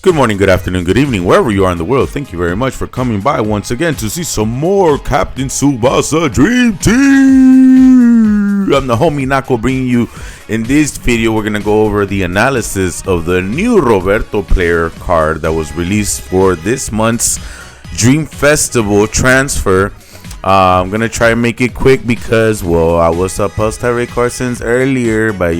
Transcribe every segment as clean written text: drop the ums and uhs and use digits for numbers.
Good morning, good afternoon, good evening, wherever you are in the world. Thank you very much for coming by once again to see some more Captain Tsubasa Dream Team. I'm the homie Nako bringing you. In this video, we're going to go over the analysis of the new Roberto player card that was released for this month's Dream Festival transfer. I'm going to try and make it quick because, well, I was supposed to record since earlier, but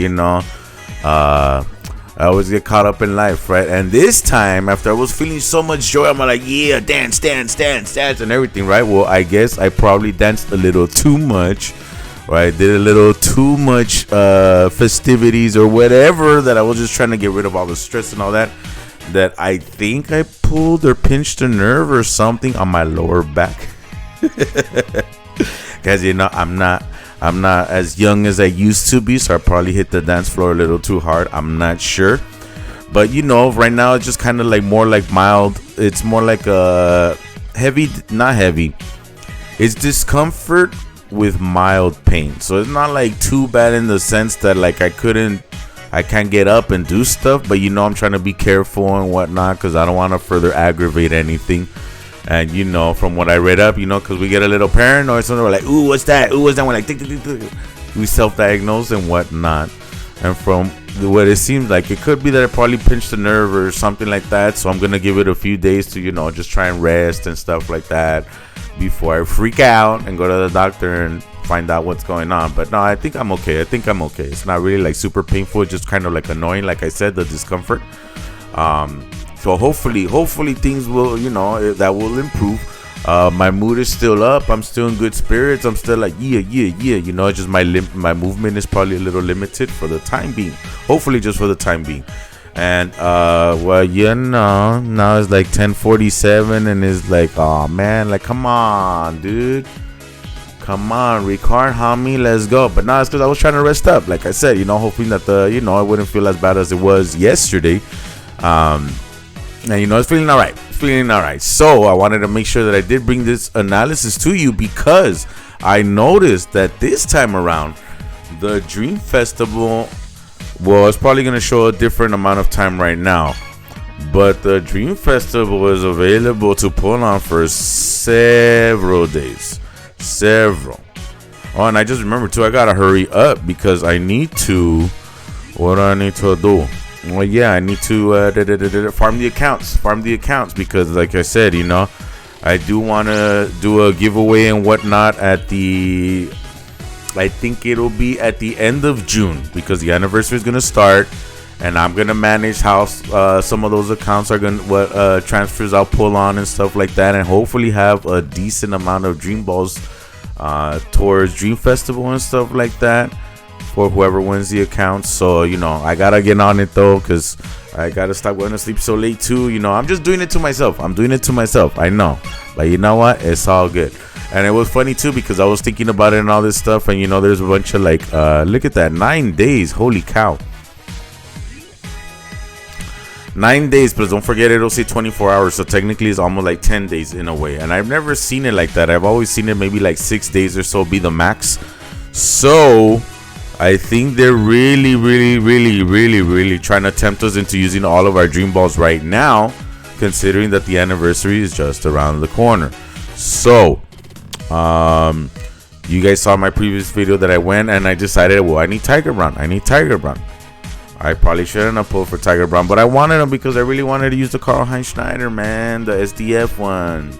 I always get caught up in life, right? And this time, after I was feeling so much joy, I'm like, yeah, dance, and everything, right? Well, I guess I probably danced a little too much, right? Did a little too much festivities or whatever, that I was just trying to get rid of all the stress and all that. That I think I pulled or pinched a nerve or something on my lower back. Guys, I'm not as young as I used to be, so I probably hit the dance floor a little too hard. I'm not sure, but right now it's just kind of like more like mild. It's more like a heavy, not heavy. It's discomfort with mild pain, so it's not like too bad in the sense that like I can't get up and do stuff, but I'm trying to be careful and whatnot because I don't want to further aggravate anything. And from what I read up, because we get a little paranoid, so we're like, ooh, what's that? Ooh, what's that? We're like, we self-diagnose and whatnot. And from what it seems like, it could be that I probably pinched a nerve or something like that. So I'm gonna give it a few days to just try and rest and stuff like that before I freak out and go to the doctor and find out what's going on. But no, I think I'm okay. It's not really like super painful. It's just kind of like annoying, like I said, the discomfort. So hopefully things will, that will improve. My mood is still up. I'm still in good spirits. I'm still like, yeah. It's just my movement is probably a little limited for the time being. Hopefully just for the time being. And, now it's like 10:47 and it's like, oh man, like, come on, dude. Come on, Ricard, homie, let's go. But now it's because I was trying to rest up. Like I said, hoping that I wouldn't feel as bad as it was yesterday. And it's feeling all right. So I wanted to make sure that I did bring this analysis to you because I noticed that this time around the Dream Festival, well, it's probably going to show a different amount of time right now, but the Dream Festival is available to pull on for several days. Oh, and I just remember too, I gotta hurry up because what do I need to do? Well, yeah, I need to farm the accounts because, like I said, I do want to do a giveaway and whatnot I think it'll be at the end of June because the anniversary is going to start and I'm going to manage how some of those accounts are going to, what transfers I'll pull on and stuff like that, and hopefully have a decent amount of Dream Balls towards Dream Festival and stuff like that for whoever wins the account. So I gotta get on it though because I gotta stop going to sleep so late too. I'm just doing it to myself. I know, but you know what, it's all good. And it was funny too because I was thinking about it and all this stuff, and there's a bunch of like look at that, 9 days, holy cow, 9 days, but don't forget it'll say 24 hours, so technically it's almost like 10 days in a way. And I've never seen it like that. I've always seen it maybe like 6 days or so be the max. So I think they're really trying to tempt us into using all of our Dream Balls right now, considering that the anniversary is just around the corner. So, you guys saw my previous video that I went and I decided, well, I need Tiger Brown. I probably shouldn't have pulled for Tiger Brown, but I wanted him because I really wanted to use the Karl-Heinz Schneider, man, the SDF one.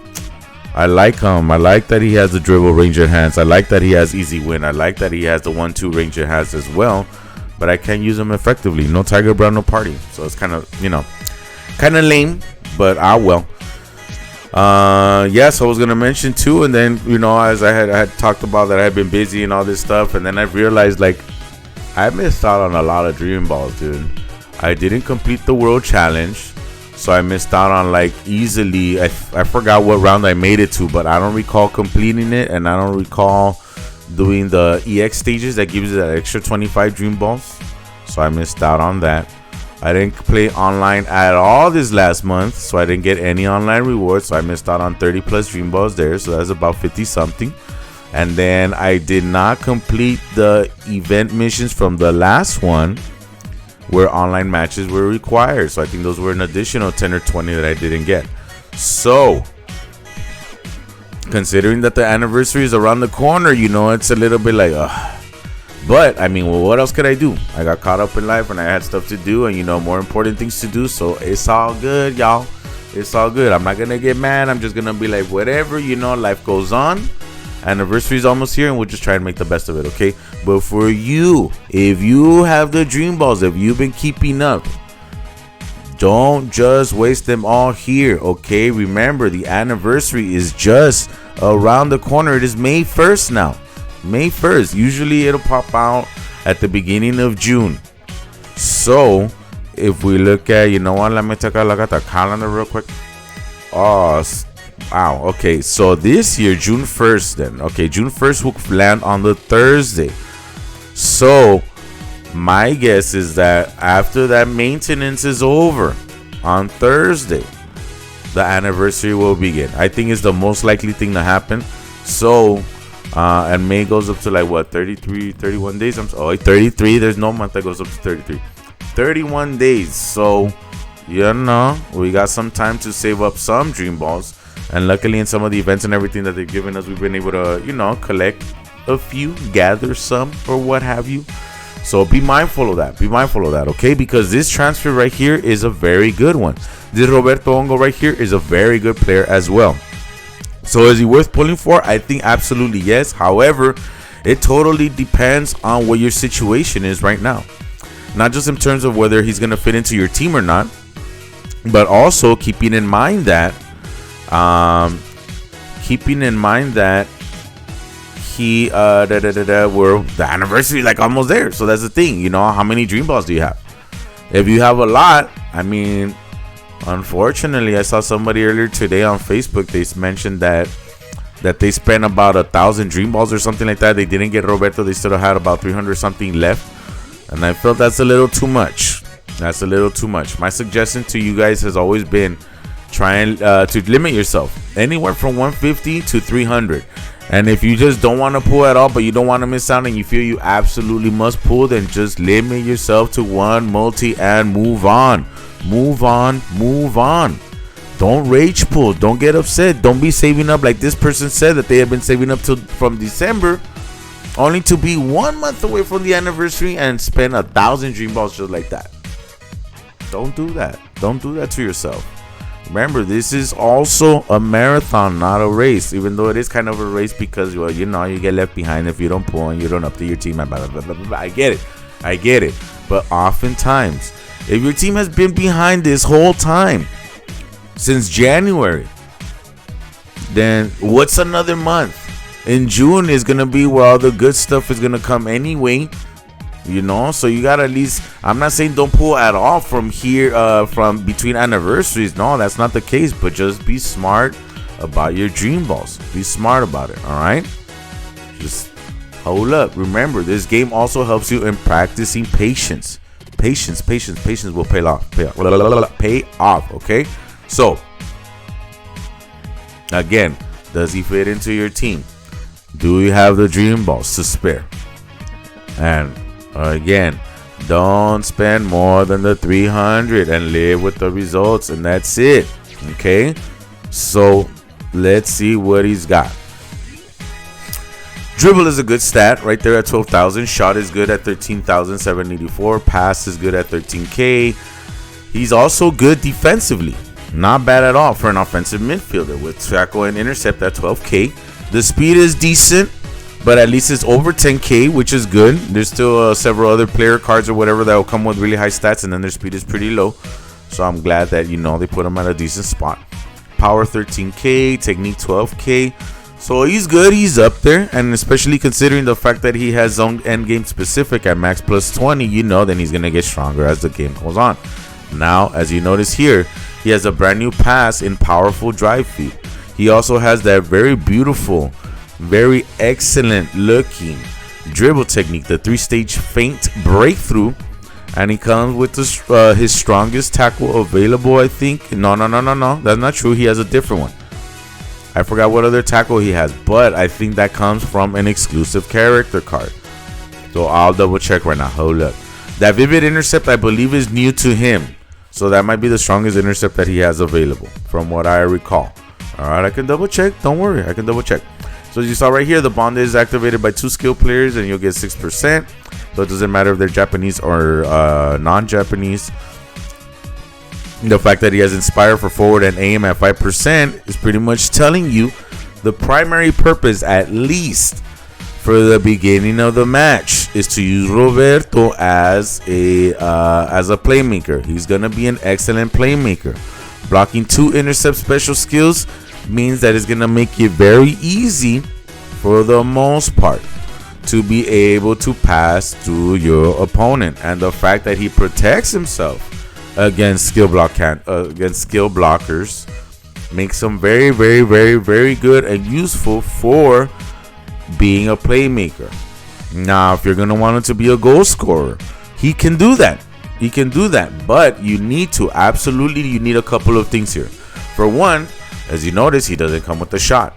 I like him. I like that he has the dribble range enhanced. I like that he has easy win. I like that he has the 1-2 range enhanced as well. But I can't use him effectively. No Tiger Brown, no party. So it's kind of, kind of lame. But well. Yes, I was gonna mention too. And then as I had talked about that I had been busy and all this stuff. And then I realized like I missed out on a lot of Dream Balls, dude. I didn't complete the World Challenge. So I missed out on like easily. I forgot what round I made it to, but I don't recall completing it, and I don't recall doing the EX stages that gives you that extra 25 Dream Balls. So I missed out on that. I didn't play online at all this last month, so I didn't get any online rewards. So I missed out on 30 plus Dream Balls there. So that's about 50 something. And then I did not complete the event missions from the last one. where online matches were required. So I think those were an additional 10 or 20 that I didn't get. So considering that the anniversary is around the corner, it's a little bit like, but I mean, well, what else could I do? I got caught up in life and I had stuff to do and, more important things to do. So it's all good, y'all. It's all good. I'm not going to get mad. I'm just going to be like, whatever, life goes on. Anniversary is almost here and we'll just try and make the best of it, okay? But for you, if you have the dream balls, if you've been keeping up, don't just waste them all here, okay? Remember, the anniversary is just around the corner. It is May 1st now. May 1st. Usually it'll pop out at the beginning of June. So if we look at, let me take a look at the calendar real quick. Oh, wow. Okay, so this year, June 1st then. Okay, June 1st will land on the Thursday. So my guess is that after that maintenance is over on Thursday, the anniversary will begin. I think it's the most likely thing to happen. So, and May goes up to like what, 33, 31 days? 33. There's no month that goes up to 33. 31 days. So, we got some time to save up some dream balls. And luckily in some of the events and everything that they've given us, we've been able to, collect a few, gather some, or what have you. So be mindful of that. Okay? Because this transfer right here is a very good one. This Roberto Hongo right here is a very good player as well. So is he worth pulling for? I think absolutely yes. However, it totally depends on what your situation is right now. Not just in terms of whether he's going to fit into your team or not, but also keeping in mind that the anniversary like almost there. So that's the thing, how many dream balls do you have? If you have a lot, I mean, unfortunately, I saw somebody earlier today on Facebook. They mentioned that they spent about 1,000 dream balls or something like that. They didn't get Roberto. They still had about 300 something left, and I felt that's a little too much. My suggestion to you guys has always been trying to limit yourself anywhere from 150 to 300. And if you just don't want to pull at all, but you don't want to miss out and you feel you absolutely must pull, then just limit yourself to one multi and move on. Don't rage pull. Don't get upset. Don't be saving up like this person said that they have been saving up from December, only to be 1 month away from the anniversary and spend 1,000 dream balls just like that. Don't do that. Don't do that to yourself. Remember, this is also a marathon, not a race, even though it is kind of a race because, well, you get left behind if you don't pull and you don't update your team. I get it. But oftentimes, if your team has been behind this whole time, since January, then what's another month? In June is going to be where all the good stuff is going to come anyway. So you got to at least, I'm not saying don't pull at all from here, from between anniversaries. No, that's not the case. But just be smart about your dream balls. Be smart about it. All right. Just hold up. Remember, this game also helps you in practicing patience. Patience will pay off. Okay. So again, does he fit into your team? Do you have the dream balls to spare? And again, don't spend more than the 300 and live with the results, and that's it. Okay, so let's see what he's got. Dribble is a good stat right there at 12,000. Shot is good at 13,784. Pass is good at 13K. He's also good defensively. Not bad at all for an offensive midfielder with tackle and intercept at 12K. The speed is decent, but at least it's over 10K, which is good. There's still several other player cards or whatever that will come with really high stats, and then their speed is pretty low. So I'm glad that, they put him at a decent spot. Power 13K, technique 12K. So he's good. He's up there. And especially considering the fact that he has zone end game specific at max plus 20, then he's going to get stronger as the game goes on. Now, as you notice here, he has a brand new pass in powerful drive feed. He also has that very beautiful, very excellent looking dribble technique, the 3-stage feint breakthrough, and he comes with his strongest tackle available, I think. No, that's not true. He has a different one. I forgot what other tackle he has, but I think that comes from an exclusive character card. So I'll double check right now. Hold up. That vivid intercept, I believe, is new to him. So that might be the strongest intercept that he has available, from what I recall. All right, I can double check. Don't worry, I can double check. So as you saw right here, the bond is activated by 2 skill players, and you'll get 6%. So it doesn't matter if they're Japanese or non-Japanese. The fact that he has Inspire for forward and aim at 5% is pretty much telling you the primary purpose, at least for the beginning of the match, is to use Roberto as a playmaker. He's gonna be an excellent playmaker. Blocking 2 intercept special skills means that it's gonna make it very easy, for the most part, to be able to pass through your opponent. And the fact that he protects himself against skill blockers makes him very, very, very, very good and useful for being a playmaker. Now, if you're going to want him to be a goal scorer, he can do that. He can do that. But you need a couple of things here. For one, as you notice, he doesn't come with a shot.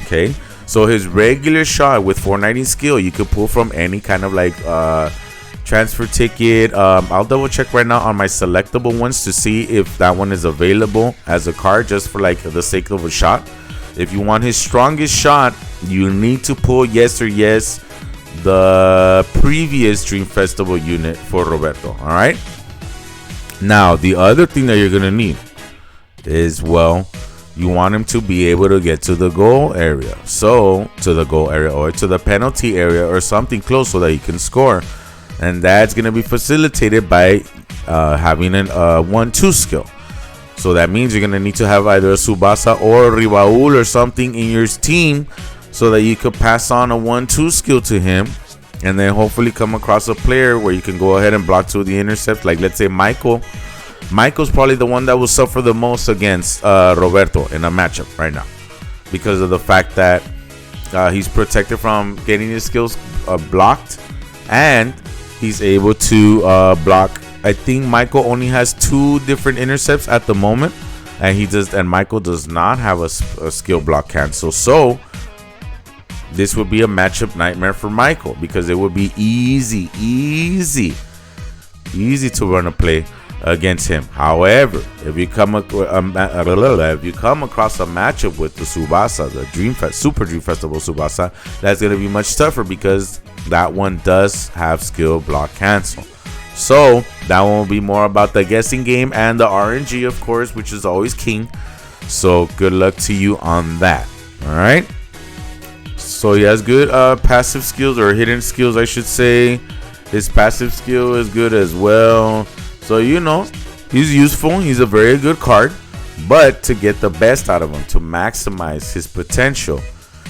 Okay? So his regular shot with 490 skill, you could pull from any kind of like transfer ticket. I'll double check right now on my selectable ones to see if that one is available as a card, just for like the sake of a shot. If you want his strongest shot, you need to pull the previous Dream Festival unit for Roberto. All right. Now, the other thing that you're gonna need is, well, you want him to be able to get to the goal area. So to the goal area or to the penalty area or something close so that he can score. And that's going to be facilitated by having a 1-2 skill. So that means you're going to need to have either a Tsubasa or a Ribaul or something in your team so that you could pass on a 1-2 skill to him. And then hopefully come across a player where you can go ahead and block 2 of the intercepts. Like, let's say Michael. Michael's probably the one that will suffer the most against Roberto in a matchup right now, because of the fact that he's protected from getting his skills blocked, and he's able to block. I think Michael only has 2 different intercepts at the moment, and Michael does not have a skill block cancel. So this would be a matchup nightmare for Michael, because it would be easy to run a play against him. However, if you come across a matchup with the Tsubasa, the Super Dream Festival Tsubasa, that's going to be much tougher, because that one does have skill block cancel. So that one will be more about the guessing game and the RNG, of course, which is always king. So good luck to you on that. All right. So he has good passive skills, or hidden skills, I should say. His passive skill is good as well. So, you know, he's useful. He's a very good card. But to get the best out of him, to maximize his potential,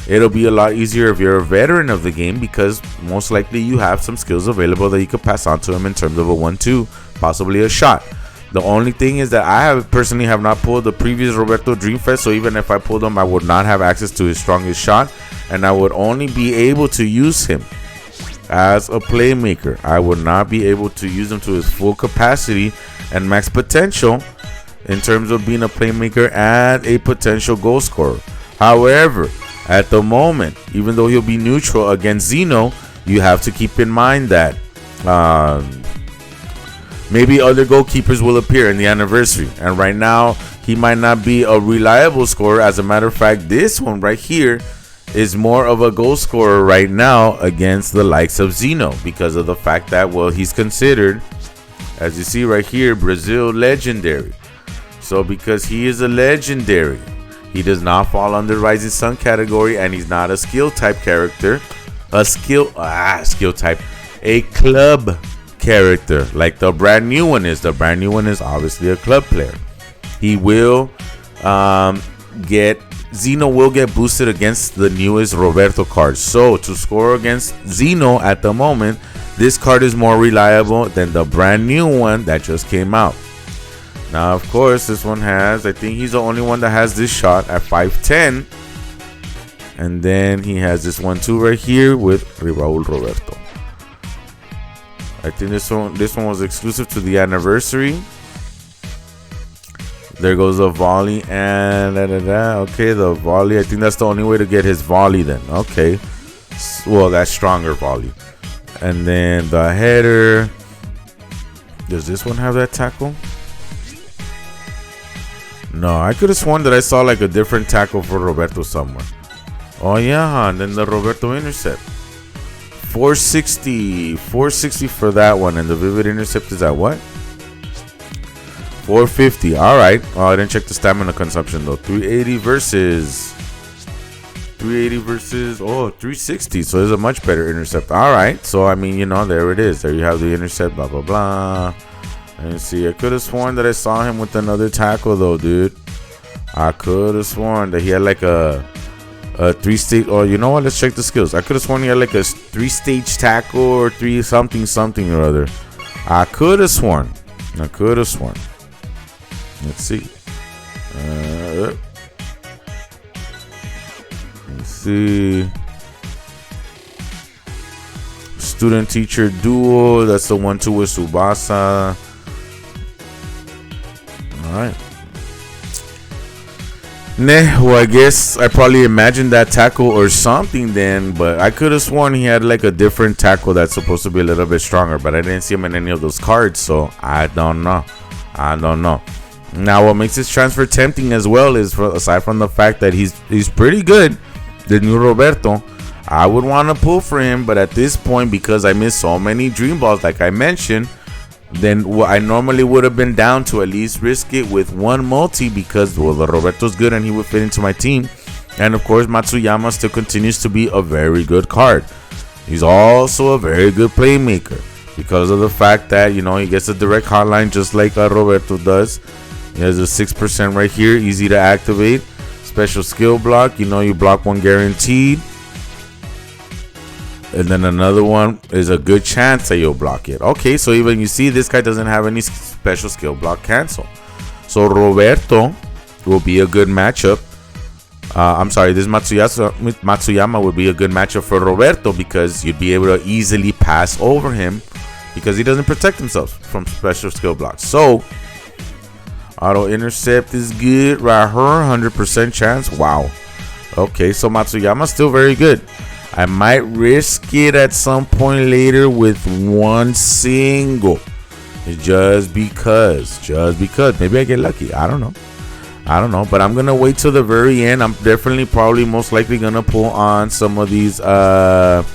it'll be a lot easier if you're a veteran of the game, because most likely you have some skills available that you could pass on to him in terms of a 1-2, possibly a shot. The only thing is that I personally have not pulled the previous Roberto Dreamfest, so even if I pulled him, I would not have access to his strongest shot, and I would only be able to use him as a playmaker. I would not be able to use him to his full capacity and max potential in terms of being a playmaker and a potential goal scorer. However, at the moment, even though he'll be neutral against Zeno, you have to keep in mind that maybe other goalkeepers will appear in the anniversary, and right now he might not be a reliable scorer. As a matter of fact, this one right here is more of a goal scorer right now against the likes of Zeno, because of the fact that, well, he's considered, as you see right here, Brazil legendary. So because he is a legendary, he does not fall under Rising Sun category, and he's not a skill type character. A skill type, a club character like the brand new one is. The brand new one is obviously a club player. He will Zeno will get boosted against the newest Roberto card. So to score against Zeno at the moment, this card is more reliable than the brand new one that just came out. Now, of course, this one has, I think he's the only one that has this shot at 5'10". And then he has this one too right here with Raul Roberto. I think this one was exclusive to the anniversary. There goes the volley and okay, the volley. I think that's the only way to get his volley then. Okay. Well, that's stronger volley. And then the header. Does this one have that tackle? No, I could have sworn that I saw like a different tackle for Roberto somewhere. Oh yeah, and then the Roberto intercept. 460 for that one, and the Vivid intercept is at what? 450. All right. Oh, I didn't check the stamina consumption though. 380 versus 360. So there's a much better intercept. All right. So I mean, there it is. There you have the intercept. Blah blah blah. And see, I could have sworn that I saw him with another tackle though, dude. I could have sworn that he had like a 3-stage. Oh, you know what? Let's check the skills. I could have sworn he had like a 3-stage tackle or 3 something or other. I could have sworn. Let's see. Let's see. Student teacher duo. That's the 1-2 with Tsubasa. All right. Well, I guess I probably imagined that tackle or something then, but I could have sworn he had like a different tackle that's supposed to be a little bit stronger, but I didn't see him in any of those cards, so I don't know. Now, what makes this transfer tempting as well is, aside from the fact that he's pretty good, the new Roberto, I would want to pull for him, but at this point, because I missed so many dream balls, like I mentioned, then I normally would have been down to at least risk it with one multi because, well, the Roberto's good and he would fit into my team. And of course, Matsuyama still continues to be a very good card. He's also a very good playmaker because of the fact that, he gets a direct hotline just like Roberto does. He has a 6% right here, easy to activate. Special skill block, you block one guaranteed. And then another one is a good chance that you'll block it. Okay, so even you see this guy doesn't have any special skill block cancel. So Roberto will be a good matchup. This Matsuyama would be a good matchup for Roberto because you'd be able to easily pass over him because he doesn't protect himself from special skill blocks. So auto intercept is good right here, 100% chance. Wow. Okay, so Matsuyama's still very good. I might risk it at some point later with one single. Just because. Maybe I get lucky. I don't know. But I'm going to wait till the very end. I'm definitely most likely going to pull on some of these accounts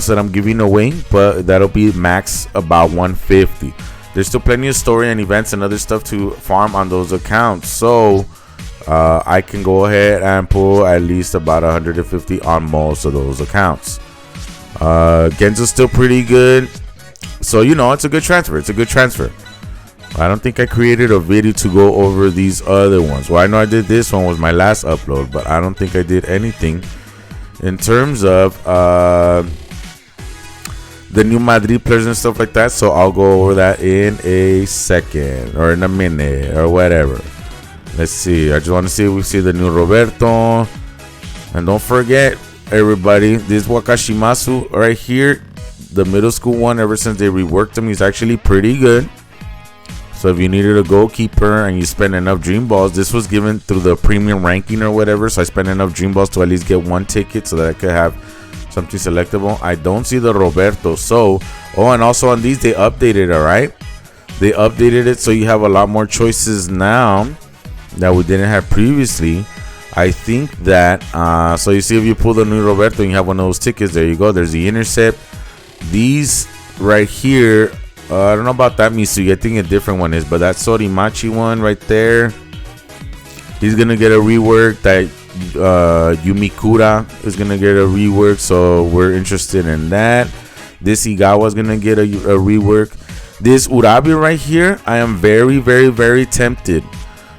that I'm giving away. But that'll be max about 150. There's still plenty of story and events and other stuff to farm on those accounts. So I can go ahead and pull at least about 150 on most of those accounts. Genzo's still pretty good. So, it's a good transfer. I don't think I created a video to go over these other ones. Well, I know I did this one was my last upload, but I don't think I did anything in terms of the new Madrid players and stuff like that. So I'll go over that in a second or in a minute or whatever. Let's see. I just want to see if we see the new Roberto. And don't forget, everybody, this Wakashimasu right here, the middle school one, ever since they reworked him, he's actually pretty good. So if you needed a goalkeeper and you spend enough dream balls, this was given through the premium ranking or whatever. So I spent enough dream balls to at least get one ticket so that I could have something selectable. I don't see the Roberto. So, and also on these, they updated it, all right? They updated it so you have a lot more choices now that we didn't have previously. I think that so you see, if you pull the new Roberto and you have one of those tickets, there you go. There's the intercept. These right here, I don't know about that Misugi. I think a different one is, but that Sorimachi one right there, he's gonna get a rework. That Yumikura is gonna get a rework, so we're interested in that. This Igawa is gonna get a rework. This Urabi right here, I am very, very, very tempted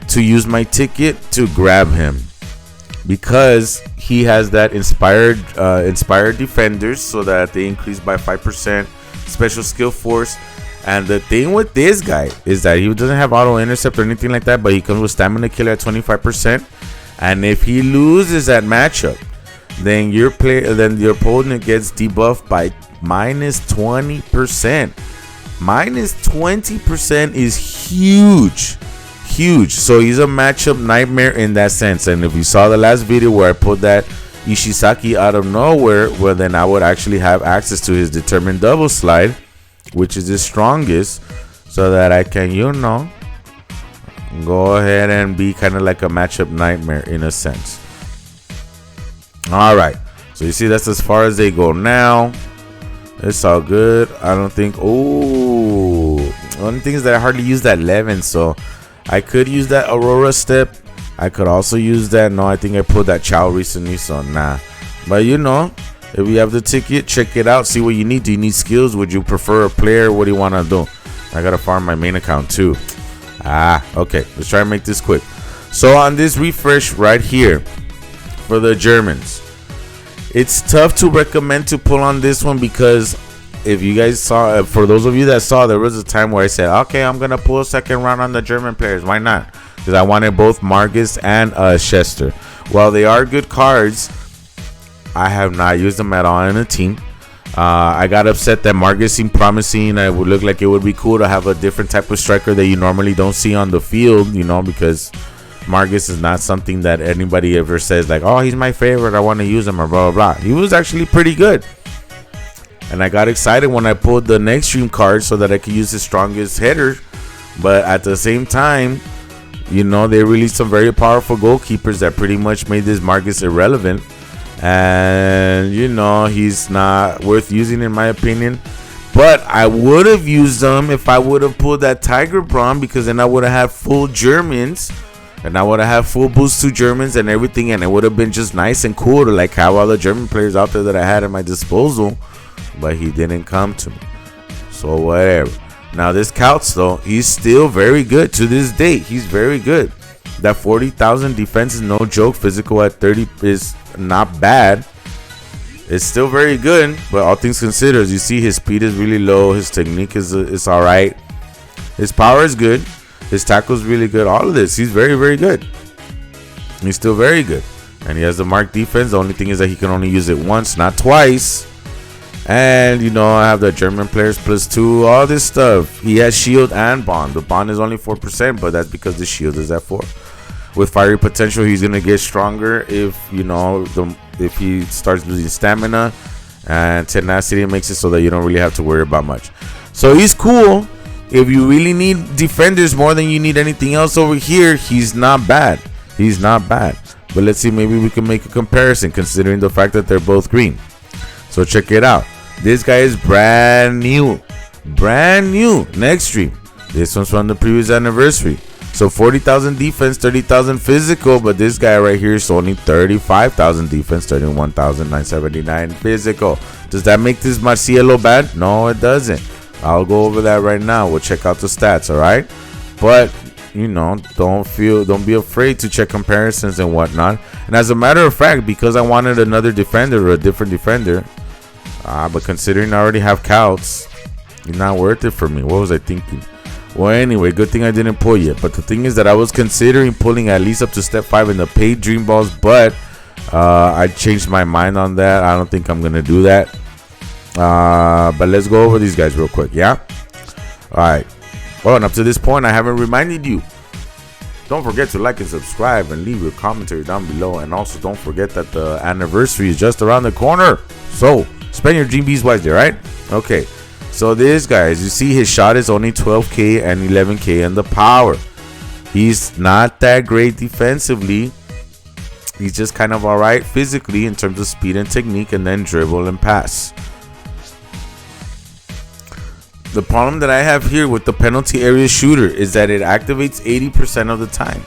to use my ticket to grab him because he has that inspired defenders, so that they increase by 5% special skill force. And the thing with this guy is that he doesn't have auto intercept or anything like that, but he comes with stamina killer at 25%. And if he loses that matchup, then your opponent gets debuffed by minus 20%. Minus 20% is huge. So he's a matchup nightmare in that sense. And if you saw the last video where I put that Ishizaki out of nowhere, well, then I would actually have access to his determined double slide, which is his strongest, so that I can, go ahead and be kind of like a matchup nightmare in a sense. All right, so you see that's as far as they go now. It's all good. I don't think. Oh, one thing is that I hardly use that Levin, so I could use that Aurora step. I could also use that. No, I think I pulled that Chow recently, so nah. But if you have the ticket, check it out. See what you need. Do you need skills? Would you prefer a player? What do you want to do? I gotta farm my main account too. Okay. Let's try and make this quick. So on this refresh right here for the Germans, it's tough to recommend to pull on this one because if you guys saw, for those of you that saw, there was a time where I said, okay, I'm gonna pull a second round on the German players. Why not? Because I wanted both Margus and Chester. While they are good cards, I have not used them at all in a team. I got upset that Margus seemed promising. It would look like it would be cool to have a different type of striker that you normally don't see on the field, because Margus is not something that anybody ever says like, oh, he's my favorite, I want to use him, or blah, blah, blah. He was actually pretty good. And I got excited when I pulled the Next Dream card so that I could use his strongest header. But at the same time, they released some very powerful goalkeepers that pretty much made this Margus irrelevant. And, he's not worth using in my opinion. But I would have used them if I would have pulled that Tiger Braun, because then I would have had full Germans. And I would have had full boost to Germans and everything. And it would have been just nice and cool to like have all the German players out there that I had at my disposal. But he didn't come to me. So whatever. Now this Couts though, he's still very good to this date. He's very good. That 40,000 defense is no joke. Physical at 30 is not bad. It's still very good, but all things considered, you see his speed is really low. His technique is all right. His power is good. His tackle is really good. All of this, he's very, very good. He's still very good. And he has the marked defense. The only thing is that he can only use it once, not twice. And, I have the German players +2, all this stuff. He has shield and bond. The bond is only 4%, but that's because the shield is at 4. With fiery potential, he's going to get stronger if, if he starts losing stamina. And tenacity makes it so that you don't really have to worry about much. So he's cool. If you really need defenders more than you need anything else over here, he's not bad. He's not bad. But let's see, maybe we can make a comparison considering the fact that they're both green. So check it out. This guy is brand new. Brand new. Next Dream. This one's from the previous anniversary. So 40,000 defense, 30,000 physical. But this guy right here is only 35,000 defense, 31,979 physical. Does that make this Marcielo bad? No, it doesn't. I'll go over that right now. We'll check out the stats, all right? But, don't be afraid to check comparisons and whatnot. And as a matter of fact, because I wanted another defender or a different defender, but considering I already have Couts, it's not worth it for me. What was I thinking? Well, anyway, good thing I didn't pull yet. But the thing is that I was considering pulling at least up to step 5 in the paid Dream Balls, but I changed my mind on that. I don't think I'm going to do that. But let's go over these guys real quick, yeah? All right. Oh, and up to this point, I haven't reminded you. Don't forget to like and subscribe and leave your commentary down below. And also don't forget that the anniversary is just around the corner. So spend your GBs wisely, right? Okay. So this guy, as you see, his shot is only 12K and 11K in the power. He's not that great defensively. He's just kind of all right physically in terms of speed and technique, and then dribble and pass. The problem that I have here with the penalty area shooter is that it activates 80% of the time.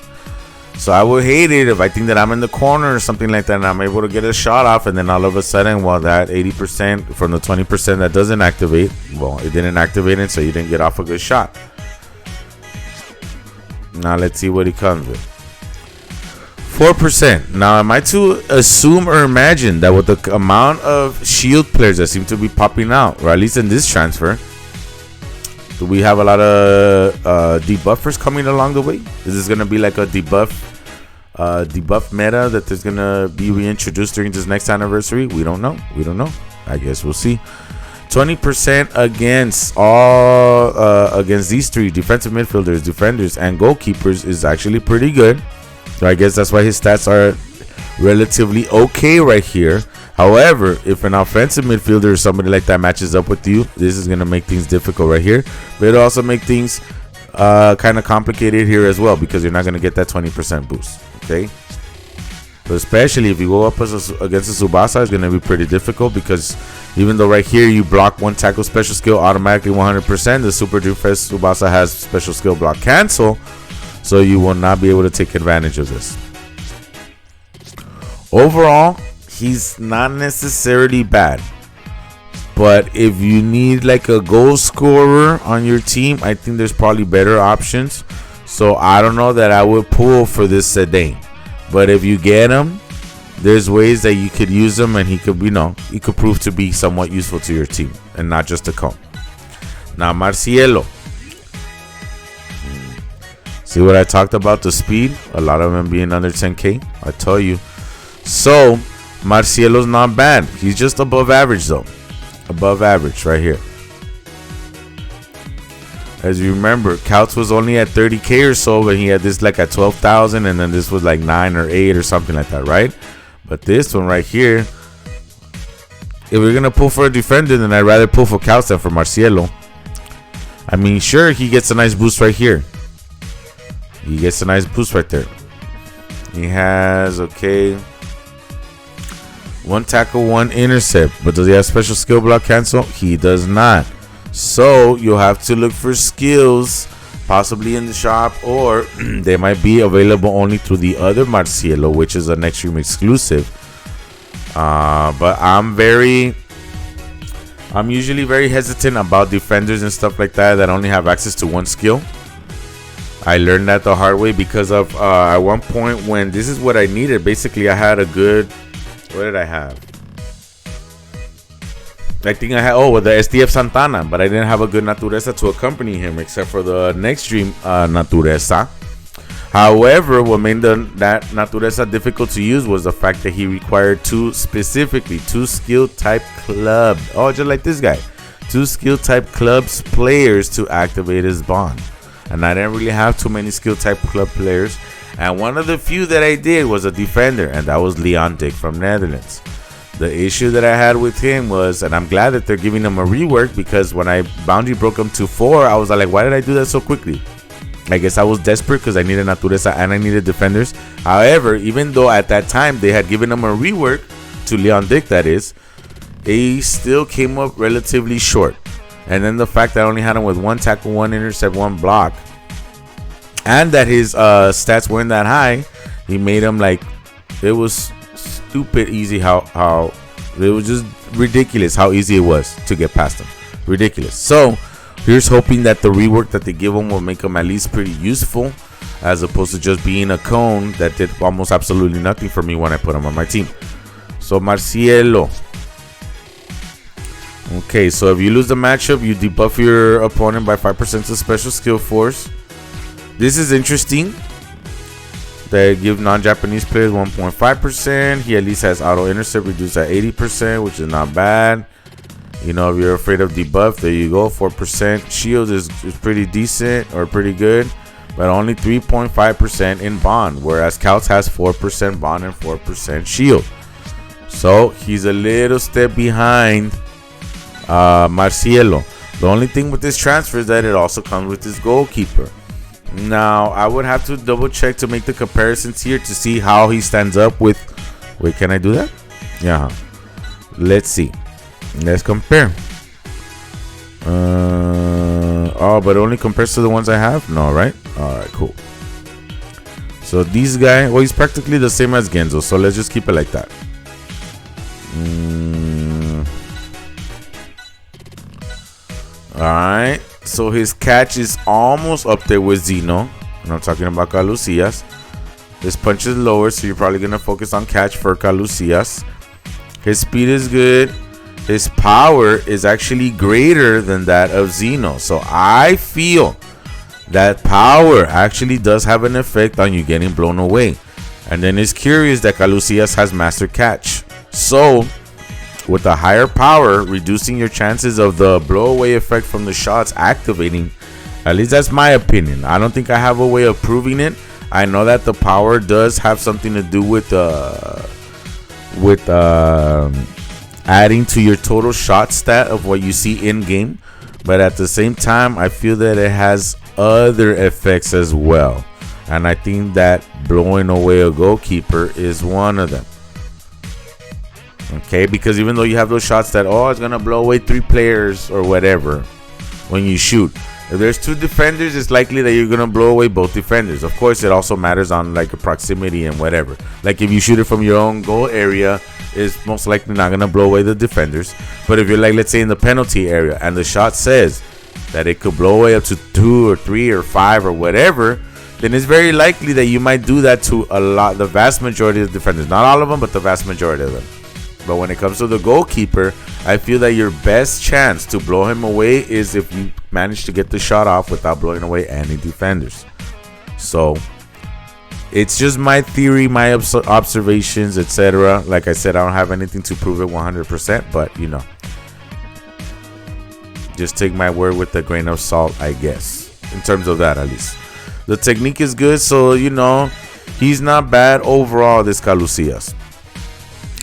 So I would hate it if I think that I'm in the corner or something like that and I'm able to get a shot off, and then all of a sudden, well, that 80% from the 20% that doesn't activate, well, it didn't activate it, so you didn't get off a good shot. Now let's see what he comes with. 4%. Now, am I to assume or imagine that with the amount of shield players that seem to be popping out, or at least in this transfer, do we have a lot of debuffers coming along the way? Is this going to be like a debuff meta that there's going to be reintroduced during this next anniversary? We don't know. We don't know. I guess we'll see. 20% against against these three defensive midfielders, defenders, and goalkeepers is actually pretty good. So I guess that's why his stats relatively okay right here. However, if an offensive midfielder or somebody like that matches up with you, this is going to make things difficult right here. But it'll also make things kind of complicated here as well, because you're not going to get that 20% boost. Okay. But especially if you go up against a Tsubasa, it's going to be pretty difficult, because even though right here you block one tackle special skill automatically 100%, the Super Dreamfest Tsubasa has special skill block cancel, so you will not be able to take advantage of this. Overall, he's not necessarily bad, but if you need like a goal scorer on your team, I think there's probably better options. So I don't know that I would pull for this Sedan. But if you get him, there's ways that you could use him, and he could, he could prove to be somewhat useful to your team and not just a cone. Now, Marcielo. See what I talked about, the speed? A lot of them being under 10K. I tell you. So, Marcielo's not bad. He's just above average, though. Above average right here. As you remember, Couch was only at 30K or so, but he had this like at 12,000, and then this was like 9 or 8 or something like that, right? But this one right here, if we're gonna pull for a defender, then I'd rather pull for Couch than for Marcielo. I mean, sure, he gets a nice boost right here. He gets a nice boost right there. He has, okay, 1 tackle, 1 intercept, but does he have special skill block cancel? He does not. So you'll have to look for skills possibly in the shop, or they might be available only through the other Marcielo, which is a Next Dream exclusive. But I'm usually very hesitant about defenders and stuff like that only have access to 1 skill. I learned that the hard way, because of at one point when this is what I needed. Basically, I had a good, what did I have? I think I had, the SDF Santana, but I didn't have a good Natureza to accompany him, except for the Next Dream Natureza. However, what made that Natureza difficult to use was the fact that he required 2 skill type club. Oh, just like this guy. 2 skill type clubs players to activate his bond. And I didn't really have too many skill type club players. And one of the few that I did was a defender, and that was Leon Dick from Netherlands. The issue that I had with him was, and I'm glad that they're giving him a rework, because when I boundary broke him to 4, I was like, why did I do that so quickly? I guess I was desperate because I needed Natureza and I needed defenders. However, even though at that time they had given him a rework to Leon Dick, that is, he still came up relatively short. And then the fact that I only had him with 1 tackle, 1 intercept, 1 block, and that his stats weren't that high, he made him like, it was stupid easy how it was just ridiculous how easy it was to get past him. Ridiculous. So here's hoping that the rework that they give him will make him at least pretty useful, as opposed to just being a cone that did almost absolutely nothing for me when I put him on my team. So Marcielo. Okay, so if you lose the matchup, you debuff your opponent by 5% to special skill force. This is interesting. They give non-Japanese players 1.5%. He at least has auto intercept reduced at 80%, which is not bad. You know, if you're afraid of debuff, there you go. 4% shield is pretty decent, or pretty good, but only 3.5% in bond, whereas Couch has 4% bond and 4% shield. So he's a little step behind Marcielo. The only thing with this transfer is that it also comes with this goalkeeper. Now, I would have to double check to make the comparisons here to see how he stands up with... Wait, can I do that? Yeah. Let's see. Let's compare. But it only compares to the ones I have? No, right? Alright, cool. So these guys... Well, he's practically the same as Genzo, so let's just keep it like that. Alright. So his catch is almost up there with Zeno, and I'm talking about Calucias. His punch is lower, so you're probably going to focus on catch for Calucias. His speed is good. His power is actually greater than that of Zeno. So I feel that power actually does have an effect on you getting blown away. And then it's curious that Calucias has master catch. So with a higher power, reducing your chances of the blowaway effect from the shots activating. At least that's my opinion. I don't think I have a way of proving it. I know that the power does have something to do with adding to your total shot stat of what you see in game, but at the same time, I feel that it has other effects as well, and I think that blowing away a goalkeeper is one of them. Okay, because even though you have those shots that, oh, it's gonna blow away 3 players or whatever when you shoot, if there's 2 defenders, it's likely that you're gonna blow away both defenders. Of course, it also matters on like a proximity and whatever. Like if you shoot it from your own goal area, it's most likely not gonna blow away the defenders. But if you're like, let's say in the penalty area, and the shot says that it could blow away up to 2 or 3 or 5 or whatever, then it's very likely that you might do that to the vast majority of the defenders. Not all of them, but the vast majority of them. But when it comes to the goalkeeper, I feel that your best chance to blow him away is if you manage to get the shot off without blowing away any defenders. So it's just my theory, my observations, etc. Like I said, I don't have anything to prove it 100%, but you know, just take my word with a grain of salt, I guess, in terms of that at least. The technique is good, so you know, he's not bad overall, this Calucias.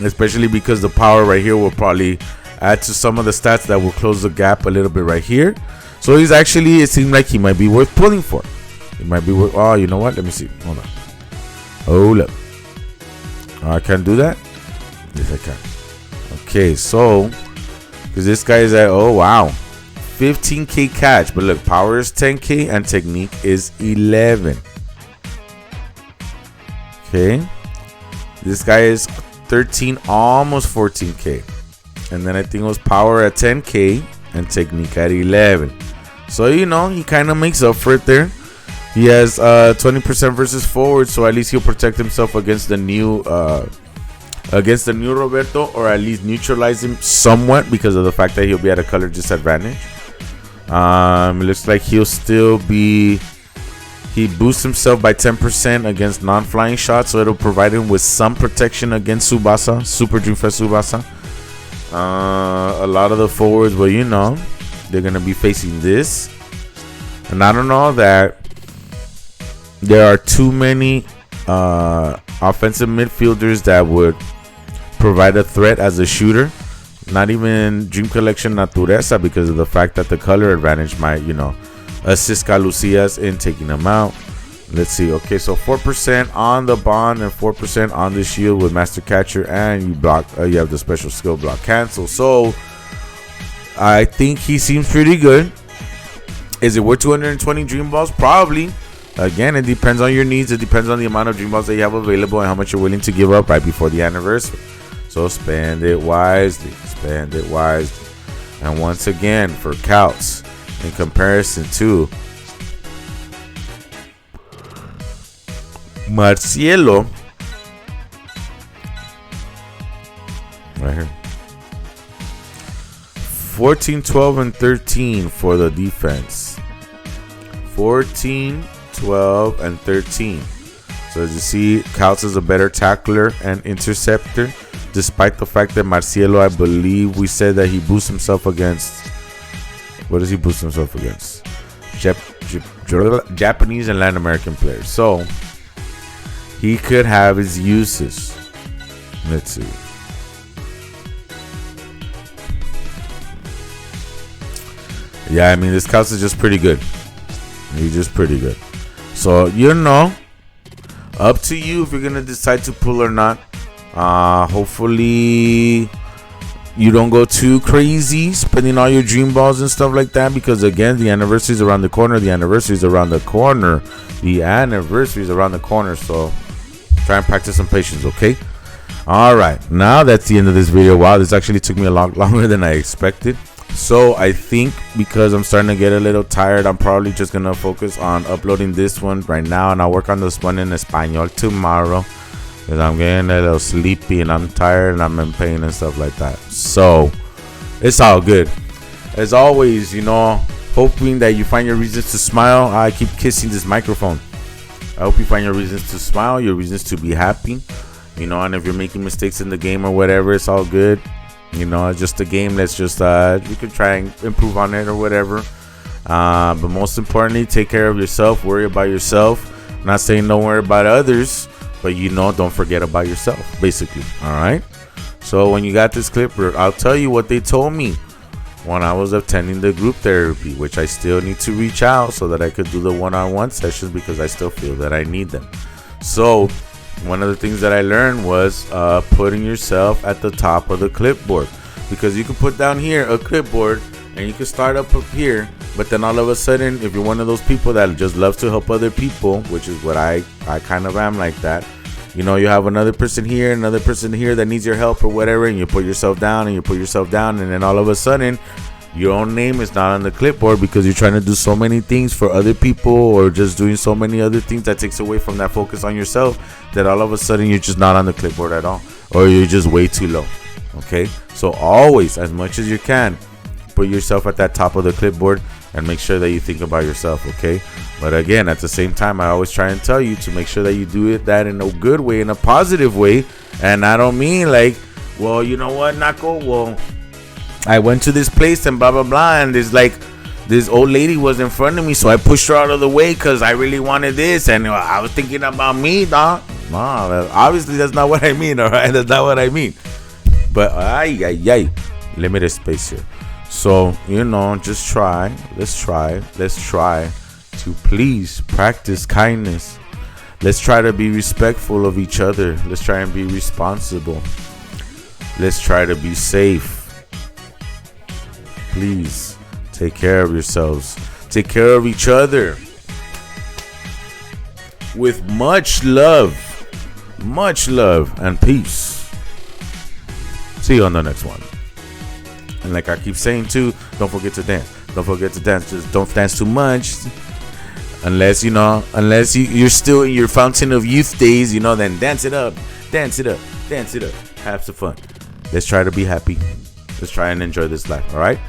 Especially because the power right here will probably add to some of the stats that will close the gap a little bit right here. So he's actually, it seemed like he might be worth pulling for. It might be worth, oh, you know what? Let me see. Hold on. Hold up. I can't do that? Yes, I can. Okay, so, because this guy is at, oh, wow. 15K catch. But look, power is 10K and technique is 11. Okay. This guy is 13, almost 14K. And then I think it was power at 10K and technique at 11. So, you know, he kind of makes up for it there. He has 20% versus forward, so at least he'll protect himself against the new Roberto, or at least neutralize him somewhat because of the fact that he'll be at a color disadvantage. It looks like he'll still be. He boosts himself by 10% against non-flying shots, so it'll provide him with some protection against Tsubasa, Super Dreamfest Tsubasa. A lot of the forwards, but you know, they're going to be facing this. And I don't know that there are too many offensive midfielders that would provide a threat as a shooter. Not even Dream Collection Natureza, because of the fact that the color advantage might, you know, assist Calucias in taking them out. Let's see. Okay, so 4% on the bond and 4% on the shield with Master Catcher, and you block. You have the special skill block cancel. So I think he seems pretty good. Is it worth 220 dream balls? Probably. Again, it depends on your needs. It depends on the amount of dream balls that you have available and how much you're willing to give up right before the anniversary. So spend it wisely. Spend it wisely. And once again, for Couts, in comparison to Marcielo, right here, 14, 12, and 13 for the defense. 14, 12, and 13. So as you see, Couts is a better tackler and interceptor, despite the fact that Marcielo, I believe we said that he boosts himself against. What does he boost himself against? Japanese and Latin American players. So he could have his uses. Let's see. Yeah, I mean, this Couch is just pretty good. He's just pretty good. So, you know, up to you if you're going to decide to pull or not. Hopefully you don't go too crazy spending all your dream balls and stuff like that, because again, the anniversary is around the corner. So try and practice some patience, okay? All right, now that's the end of this video. Wow, this actually took me a lot longer than I expected. So I think because I'm starting to get a little tired, I'm probably just gonna focus on uploading this one right now, and I'll work on this one in Espanol tomorrow, because I'm getting a little sleepy and I'm tired and I'm in pain and stuff like that. So it's all good. As always, you know, hoping that you find your reasons to smile. I keep kissing this microphone. I hope you find your reasons to smile, your reasons to be happy, you know. And if you're making mistakes in the game or whatever, it's all good. You know, it's just a game. Let's just you can try and improve on it or whatever. But most importantly, take care of yourself, worry about yourself. Not saying don't worry about others, but don't forget about yourself, basically. All right. So when you got this clipper, I'll tell you what they told me when I was attending the group therapy, which I still need to reach out so that I could do the one-on-one sessions because I still feel that I need them. So one of the things that I learned was putting yourself at the top of the clipboard, because you can put down here a clipboard and you can start up here, but then all of a sudden, if you're one of those people that just loves to help other people, which is what I kind of am like that, you have another person here that needs your help or whatever, and you put yourself down and then all of a sudden your own name is not on the clipboard because you're trying to do so many things for other people or just doing so many other things that takes away from that focus on yourself, that all of a sudden you're just not on the clipboard at all, or you're just way too low. Okay, so always, as much as you can, put yourself at that top of the clipboard and make sure that you think about yourself. Okay, but again, at the same time, I always try and tell you to make sure that you do that in a good way, in a positive way. And I don't mean like, well, you know what, Nako, well, I went to this place and blah blah blah, and this old lady was in front of me, so I pushed her out of the way because I really wanted this, and I was thinking about me, dog. No, obviously that's not what I mean. All right, that's not what I mean. But limited space here. So just try. Let's try to please practice kindness. Let's try to be respectful of each other. Let's try and be responsible. Let's try to be safe. Please take care of yourselves. Take care of each other. With much love and peace. See you on the next one. And like I keep saying too, don't forget to dance. Just don't dance too much. Unless you're still in your fountain of youth days, then dance it up. Have some fun. Let's try to be happy. Let's try and enjoy this life. All right.